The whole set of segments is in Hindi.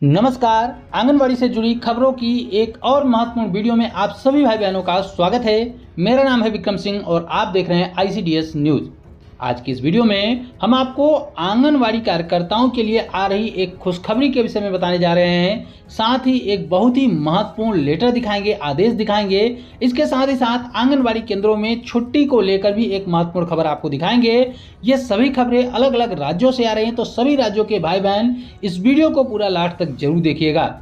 नमस्कार। आंगनवाड़ी से जुड़ी खबरों की एक और महत्वपूर्ण वीडियो में आप सभी भाई बहनों का स्वागत है। मेरा नाम है विक्रम सिंह और आप देख रहे हैं ICDS न्यूज। आज की इस वीडियो में हम आपको आंगनवाड़ी कार्यकर्ताओं के लिए आ रही एक खुशखबरी के विषय में बताने जा रहे हैं। साथ ही एक बहुत ही महत्वपूर्ण लेटर दिखाएंगे, आदेश दिखाएंगे। इसके साथ ही साथ आंगनवाड़ी केंद्रों में छुट्टी को लेकर भी एक महत्वपूर्ण खबर आपको दिखाएंगे। ये सभी खबरें अलग अलग राज्यों से आ रही हैं, तो सभी राज्यों के भाई बहन इस वीडियो को पूरा लास्ट तक जरूर देखिएगा।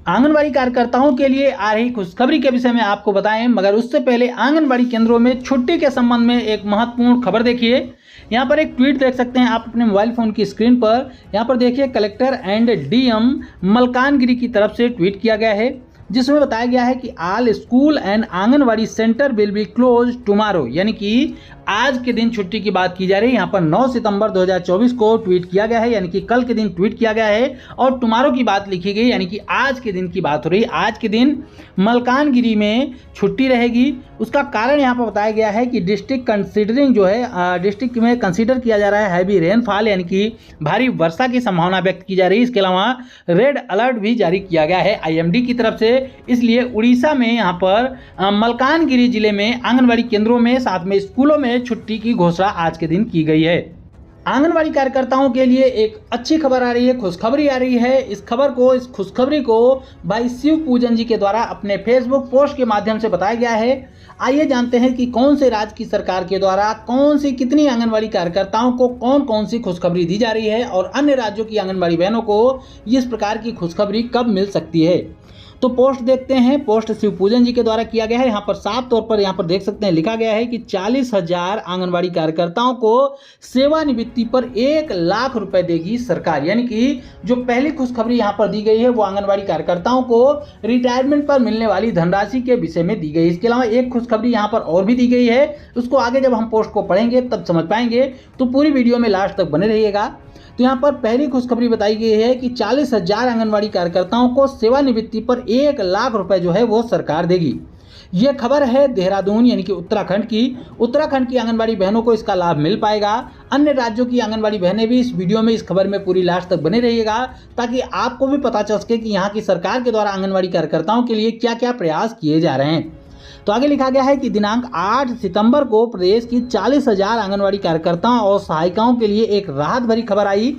आंगनवाड़ी कार्यकर्ताओं के लिए आ रही खुशखबरी के विषय में आपको बताएं, मगर उससे पहले आंगनवाड़ी केंद्रों में छुट्टी के संबंध में एक महत्वपूर्ण खबर देखिए। यहाँ पर एक ट्वीट देख सकते हैं आप अपने मोबाइल फोन की स्क्रीन पर। यहाँ पर देखिए कलेक्टर एंड DM मलकानगिरी की तरफ से ट्वीट किया गया है, जिसमें बताया गया है कि all school and anganwadi centre will be close tomorrow, यानी कि आज के दिन छुट्टी की बात की जा रही है। यहाँ पर 9 सितंबर 2024 को ट्वीट किया गया है, यानी कि कल के दिन ट्वीट किया गया है और टुमारो की बात लिखी गई, यानी कि आज के दिन की बात हो रही है। आज के दिन मलकानगिरी में छुट्टी रहेगी। उसका कारण यहाँ पर बताया गया है कि डिस्ट्रिक्ट कंसीडरिंग जो है, डिस्ट्रिक्ट में कंसीडर किया जा रहा है हैवी रेनफॉल, यानी कि भारी वर्षा की संभावना व्यक्त की जा रही है। इसके अलावा रेड अलर्ट भी जारी किया गया है IMD की तरफ से। इसलिए उड़ीसा में यहाँ पर मलकानगिरी जिले में आंगनवाड़ी केंद्रों में साथ में स्कूलों में छुट्टी की घोषणा आज के दिन की गई है। आंगनवाड़ी कार्यकर्ताओं के लिए एक अच्छी खबर आ रही है, खुशखबरी आ रही है। इस खुशखबरी को भाई शिव पूजन जी के द्वारा अपने फेसबुक पोस्ट के माध्यम से बताया गया है। आइए जानते हैं कि कौन से राज्य की सरकार के द्वारा कितनी आंगनवाड़ी कार्यकर्ताओं को कौन सी खुशखबरी दी जा रही है और अन्य राज्यों की आंगनवाड़ी बहनों को इस प्रकार की खुशखबरी कब मिल सकती है। तो पोस्ट देखते हैं। पोस्ट शिव पूजन जी के द्वारा किया गया है। यहाँ पर साफ तौर पर यहाँ पर देख सकते हैं लिखा गया है कि 40,000 आंगनवाड़ी कार्यकर्ताओं को सेवानिवृत्ति पर 1 लाख रुपए देगी सरकार। यानी कि जो पहली खुशखबरी यहाँ पर दी गई है वो आंगनवाड़ी कार्यकर्ताओं को रिटायरमेंट पर मिलने वाली धनराशि के विषय में दी गई। इसके अलावा एक खुशखबरी यहाँ पर और भी दी गई है, उसको आगे जब हम पोस्ट को पढ़ेंगे तब समझ पाएंगे, तो पूरी वीडियो में लास्ट तक बने रहिएगा। तो यहाँ पर पहली खुशखबरी बताई गई है कि 40,000 आंगनवाड़ी कार्यकर्ताओं को सेवानिवृत्ति पर 1 लाख रुपए जो है वो सरकार देगी। ये खबर है देहरादून यानी कि उत्तराखंड की आंगनवाड़ी बहनों को इसका लाभ मिल पाएगा। अन्य राज्यों की आंगनवाड़ी बहनें भी इस वीडियो में, इस खबर में पूरी लास्ट तक बने रहिएगा, ताकि आपको भी पता चल सके कि यहाँ की सरकार के द्वारा आंगनवाड़ी कार्यकर्ताओं के लिए क्या क्या प्रयास किए जा रहे हैं। तो आगे लिखा गया है कि दिनांक 8 सितंबर को प्रदेश की 40,000 आंगनवाड़ी कार्यकर्ताओं और सहायिकाओं के लिए एक राहत भरी खबर आई।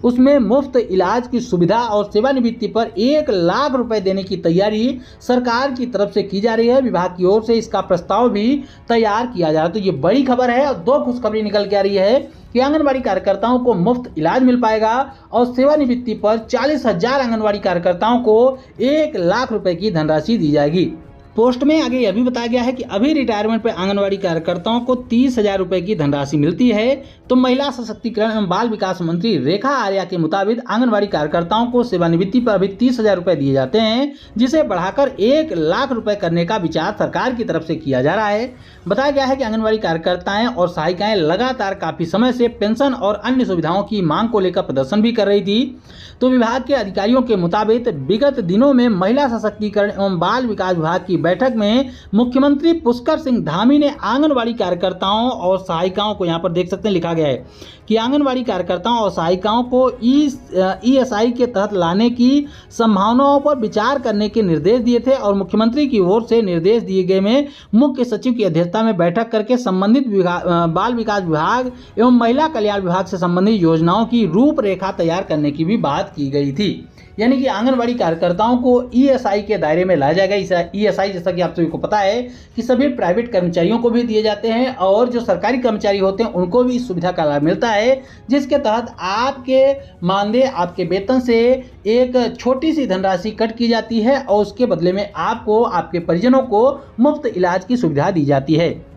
उसमें मुफ्त इलाज की सुविधा और सेवानिवृत्ति पर 1 लाख रुपए देने की तैयारी सरकार की तरफ से की जा रही है। विभाग की ओर से इसका प्रस्ताव भी तैयार किया जा रहा है। तो ये बड़ी खबर है और 2 खुशखबरी निकल के आ रही है कि आंगनवाड़ी कार्यकर्ताओं को मुफ्त इलाज मिल पाएगा और सेवानिवृत्ति पर 40,000 आंगनवाड़ी कार्यकर्ताओं को 1 लाख रुपए की धनराशि दी जाएगी। पोस्ट में आगे यह भी बताया गया है कि अभी रिटायरमेंट पर आंगनवाड़ी कार्यकर्ताओं को 30,000 रुपए की धनराशि मिलती है। तो महिला सशक्तिकरण एवं बाल विकास मंत्री रेखा आर्या के मुताबिक आंगनवाड़ी कार्यकर्ताओं को सेवानिवृत्ति पर अभी 30,000 रुपए दिए जाते हैं, जिसे बढ़ाकर 1 लाख रुपए करने का विचार सरकार की तरफ से किया जा रहा है। बताया गया है कि आंगनवाड़ी कार्यकर्ताएं और सहायिकाएं लगातार काफी समय से पेंशन और अन्य सुविधाओं की मांग को लेकर प्रदर्शन भी कर रही थी। तो विभाग के अधिकारियों के मुताबिक विगत दिनों में महिला सशक्तिकरण एवं बाल विकास विभाग की बैठक में मुख्यमंत्री पुष्कर सिंह धामी ने आंगनवाड़ी कार्यकर्ताओं और सहायिकाओं को, यहाँ पर देख सकते हैं लिखा गया है कि आंगनवाड़ी कार्यकर्ताओं और सहायिकाओं को ESI के तहत लाने की संभावनाओं पर विचार करने के निर्देश दिए थे और मुख्यमंत्री की ओर से निर्देश दिए गए में मुख्य सचिव की अध्यक्षता में बैठक करके संबंधित बाल विकास विभाग एवं महिला कल्याण विभाग से संबंधित योजनाओं की रूपरेखा तैयार करने की भी बात की गई थी। यानी कि आंगनवाड़ी कार्यकर्ताओं को ESI के दायरे में लाया जाएगा। ESI जैसा कि आप सभी को पता है कि सभी प्राइवेट कर्मचारियों को भी दिए जाते हैं और जो सरकारी कर्मचारी होते हैं उनको भी इस सुविधा का लाभ मिलता है, जिसके तहत आपके मानदेय, आपके वेतन से एक छोटी सी धनराशि कट की जाती है और उसके बदले में आपको, आपके परिजनों को मुफ्त इलाज की सुविधा दी जाती है।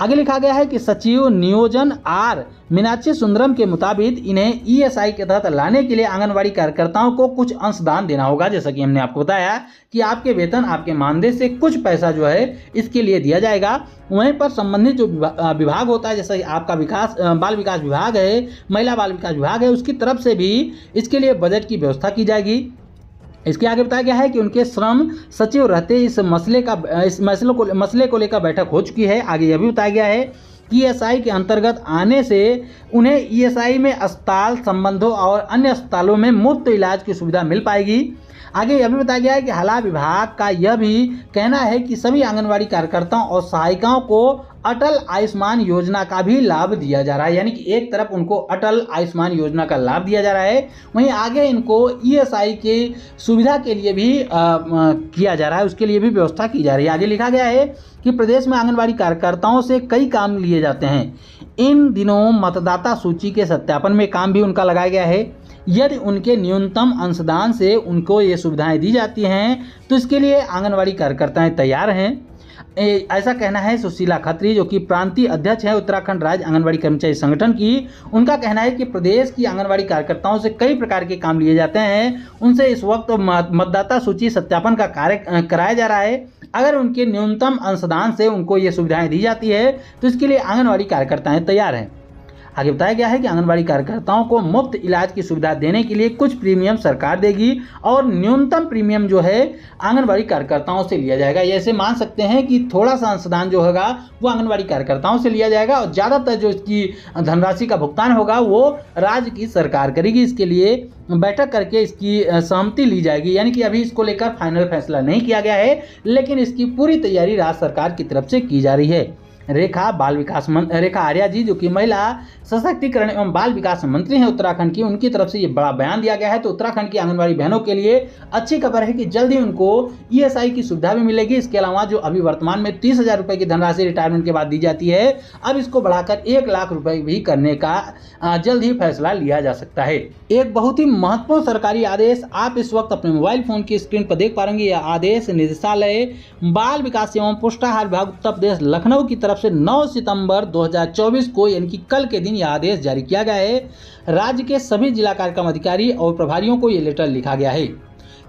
आगे लिखा गया है कि सचिव नियोजन R मीनाक्षी सुंदरम के मुताबिक इन्हें ESI के तहत लाने के लिए आंगनवाड़ी कार्यकर्ताओं को कुछ अंशदान देना होगा। जैसा कि हमने आपको बताया कि आपके वेतन, आपके मानदेय से कुछ पैसा जो है इसके लिए दिया जाएगा। वहीं पर संबंधित जो विभाग होता है, जैसे आपका बाल विकास विभाग है, महिला बाल विकास विभाग है, उसकी तरफ से भी इसके लिए बजट की व्यवस्था की जाएगी। इसके आगे बताया गया है कि उनके श्रम सचिव रहते इस मसले को लेकर बैठक हो चुकी है। आगे यह भी बताया गया है ईएसआई के अंतर्गत आने से उन्हें ईएसआई में अस्पताल संबंधों और अन्य अस्पतालों में मुफ्त इलाज की सुविधा मिल पाएगी। आगे यह भी बताया गया है कि हालांकि विभाग का यह भी कहना है कि सभी आंगनवाड़ी कार्यकर्ताओं और सहायिकाओं को अटल आयुष्मान योजना का भी लाभ दिया जा रहा है, यानी कि एक तरफ उनको अटल आयुष्मान योजना का लाभ दिया जा रहा है, वहीं आगे इनको ईएसआई के सुविधा के लिए भी किया जा रहा है, उसके लिए भी व्यवस्था की जा रही है। आगे लिखा गया है कि प्रदेश में आंगनवाड़ी कार्यकर्ताओं से कई काम लिए जाते हैं। इन दिनों मतदाता सूची के सत्यापन में काम भी उनका लगाया गया है। यदि उनके न्यूनतम अंशदान से उनको ये सुविधाएं दी जाती हैं तो इसके लिए आंगनवाड़ी कार्यकर्ताएं तैयार हैं, ऐसा कहना है सुशीला खत्री, जो कि प्रांतीय अध्यक्ष है उत्तराखंड राज्य आंगनवाड़ी कर्मचारी संगठन की। उनका कहना है कि प्रदेश की आंगनवाड़ी कार्यकर्ताओं से कई प्रकार के काम लिए जाते हैं, उनसे इस वक्त मतदाता सूची सत्यापन का कार्य कराया जा रहा है। अगर उनके न्यूनतम अंशदान से उनको ये सुविधाएं दी जाती है तो इसके लिए आंगनवाड़ी कार्यकर्ताएं तैयार हैं। आगे बताया गया है कि आंगनवाड़ी कार्यकर्ताओं को मुफ्त इलाज की सुविधा देने के लिए कुछ प्रीमियम सरकार देगी और न्यूनतम प्रीमियम जो है आंगनवाड़ी कार्यकर्ताओं से लिया जाएगा। ऐसे मान सकते हैं कि थोड़ा सा अंशदान जो होगा वो आंगनवाड़ी कार्यकर्ताओं से लिया जाएगा और ज़्यादातर जो इसकी धनराशि का भुगतान होगा वो राज्य की सरकार करेगी। इसके लिए बैठक करके इसकी सहमति ली जाएगी, यानी कि अभी इसको लेकर फाइनल फैसला नहीं किया गया है, लेकिन इसकी पूरी तैयारी राज्य सरकार की तरफ से की जा रही है। रेखा आर्या जी, जो कि महिला सशक्तिकरण एवं बाल विकास मंत्री हैं उत्तराखंड की, उनकी तरफ से ये बड़ा बयान दिया गया है। तो उत्तराखंड की आंगनवाड़ी बहनों के लिए अच्छी खबर है कि जल्द ही उनको ईएसआई की सुविधा भी मिलेगी। इसके अलावा जो अभी वर्तमान में 30,000 रुपये की धनराशि रिटायरमेंट के बाद दी जाती है, अब इसको बढ़ाकर 1 लाख रुपये भी करने का जल्द ही फैसला लिया जा सकता है। एक बहुत ही महत्वपूर्ण सरकारी आदेश आप इस वक्त अपने मोबाइल फोन की स्क्रीन पर देख पा रहे हैं। यह आदेश निदेशालय बाल विकास एवं पुष्टाहार विभाग उत्तर प्रदेश लखनऊ की तरफ से 9 सितंबर 2024 को यानी कि कल के दिन यह आदेश जारी किया गया है। राज्य के सभी जिला कार्यक्रम अधिकारी और प्रभारियों को यह लेटर लिखा गया है।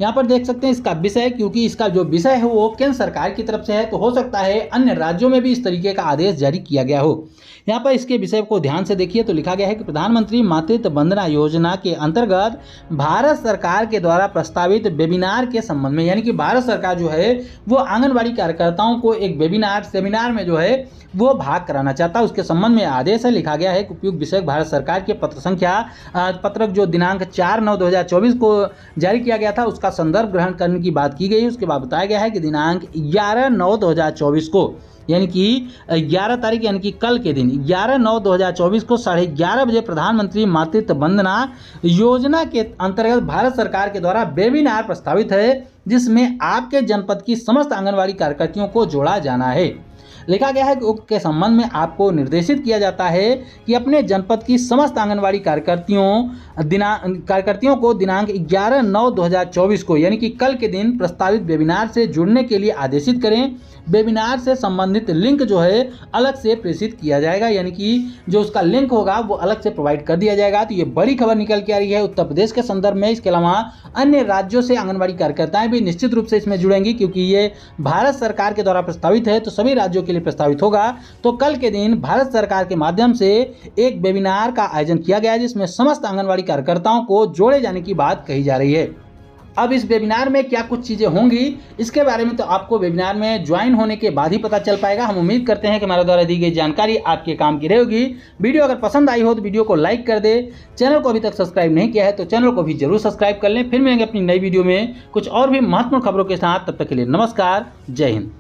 यहाँ पर देख सकते हैं इसका विषय, क्योंकि इसका जो विषय है वो केंद्र सरकार की तरफ से है, तो हो सकता है अन्य राज्यों में भी इस तरीके का आदेश जारी किया गया हो। यहाँ पर इसके विषय को ध्यान से देखिए तो लिखा गया है कि प्रधानमंत्री मातृत्व वंदना योजना के अंतर्गत भारत सरकार के द्वारा प्रस्तावित वेबिनार के संबंध में, यानी कि भारत सरकार जो है वो आंगनबाड़ी कार्यकर्ताओं को एक सेमिनार में जो है वो भाग कराना चाहता है, उसके संबंध में आदेश है। लिखा गया है कि उपयुक्त विषय भारत सरकार के पत्रक जो दिनांक 4/9/2024 को जारी किया गया था उसका संदर्भ ग्रहण करने की बात की गई। उसके बाद बताया गया है कि दिनांक 11/9/2024 को, यानी कि 11 तारीख यानी कि कल के दिन 11/9/2024 को 11:30 बजे प्रधानमंत्री मातृत्व वंदना योजना के अंतर्गत भारत सरकार के द्वारा वेबिनार प्रस्तावित है, जिसमें आपके जनपद की समस्त आंगनवाड़ी कार्यकर्तियों को जोड़ा जाना है। लिखा गया है कि उक्त के संबंध में आपको निर्देशित किया जाता है कि अपने जनपद की समस्त आंगनवाड़ी कार्यकर्तियों को दिनांक 11/9/2024 को, यानी कि कल के दिन प्रस्तावित वेबिनार से जुड़ने के लिए आदेशित करें। वेबिनार से संबंधित लिंक जो है अलग से प्रेषित किया जाएगा, यानी कि जो उसका लिंक होगा वो अलग से प्रोवाइड कर दिया जाएगा। तो ये बड़ी खबर निकल के आ रही है उत्तर प्रदेश के संदर्भ में। इसके अलावा अन्य राज्यों से आंगनवाड़ी कार्यकर्ताएं भी निश्चित रूप से इसमें जुड़ेंगी, क्योंकि ये भारत सरकार के द्वारा प्रस्तावित है तो सभी राज्यों के लिए प्रस्तावित होगा। तो कल के दिन भारत सरकार के माध्यम से एक वेबिनार का आयोजन किया गया है, जिसमें समस्त आंगनवाड़ी कार्यकर्ताओं को जोड़े जाने की बात कही जा रही है। अब इस वेबिनार में क्या कुछ चीज़ें होंगी इसके बारे में तो आपको वेबिनार में ज्वाइन होने के बाद ही पता चल पाएगा। हम उम्मीद करते हैं कि हमारे द्वारा दी गई जानकारी आपके काम की रहेगी। वीडियो अगर पसंद आई हो तो वीडियो को लाइक कर दे। चैनल को अभी तक सब्सक्राइब नहीं किया है तो चैनल को भी जरूर सब्सक्राइब कर लें। फिर मिलेंगे अपनी नई वीडियो में कुछ और भी महत्वपूर्ण खबरों के साथ। तब तक के लिए नमस्कार, जय हिंद।